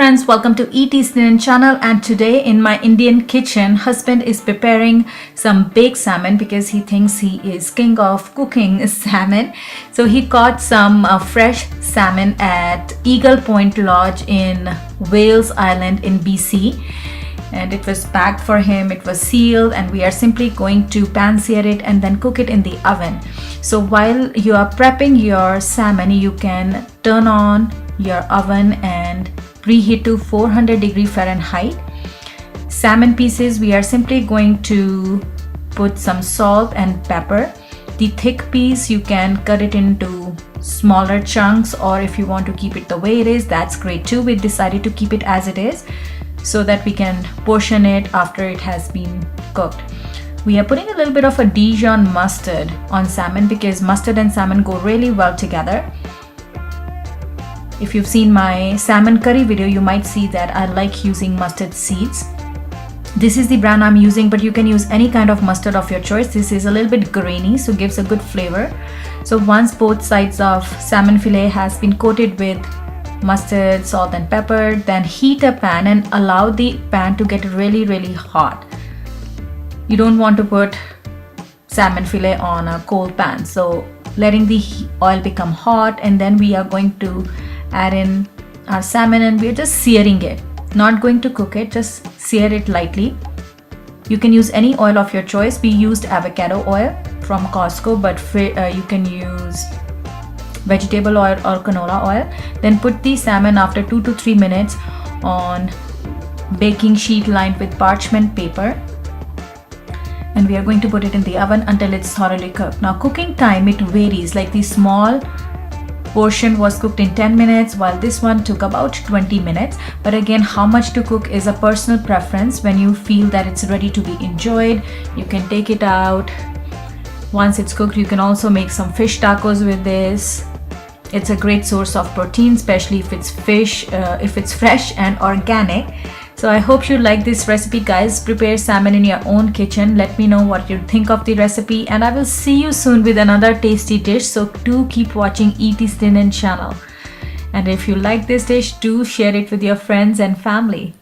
friends, welcome to ET's Indian channel, and today in my Indian kitchen, husband is preparing some baked salmon because he thinks he is king of cooking salmon. So he caught some fresh salmon at Eagle Point Lodge in Wales Island in BC, and it was packed for him. It was sealed, and we are simply going to pan sear it and then cook it in the oven. So while you are prepping your salmon, you can turn on your oven and preheat to 400 Fahrenheit. Salmon pieces, we are simply going to put some salt and pepper. The thick piece, you can cut it into smaller chunks, or if you want to keep it the way it is, that's great too. We decided to keep it as it is so that we can portion it after it has been cooked. We are putting a little bit of a Dijon mustard on salmon because mustard and salmon go really well together. If you've seen my salmon curry video, you might see that I like using mustard seeds. This is the brand I'm using, but you can use any kind of mustard of your choice. This is a little bit grainy, so gives a good flavor. So once both sides of salmon fillet has been coated with mustard, salt and pepper, then heat a pan and allow the pan to get really hot. You don't want to put salmon fillet on a cold pan, so letting the oil become hot, and then we are going to add in our salmon and we're just searing it. Not going to cook it, just sear it lightly. You can use any oil of your choice. We used avocado oil from Costco, but you can use vegetable oil or canola oil. Then put the salmon after 2 to 3 minutes on baking sheet lined with parchment paper, and we are going to put it in the oven until it's thoroughly cooked. Now cooking time, it varies. Like the small portion was cooked in 10 minutes, while this one took about 20 minutes. But again, how much to cook is a personal preference. When you feel that it's ready to be enjoyed, you can take it out. Once it's cooked, you can also make some fish tacos with this. It's a great source of protein, especially if it's fish, if it's fresh and organic. So I hope you like this recipe, guys. Prepare salmon in your own kitchen. Let me know what you think of the recipe, and I will see you soon with another tasty dish. So do keep watching ET's Indian channel. And if you like this dish, do share it with your friends and family.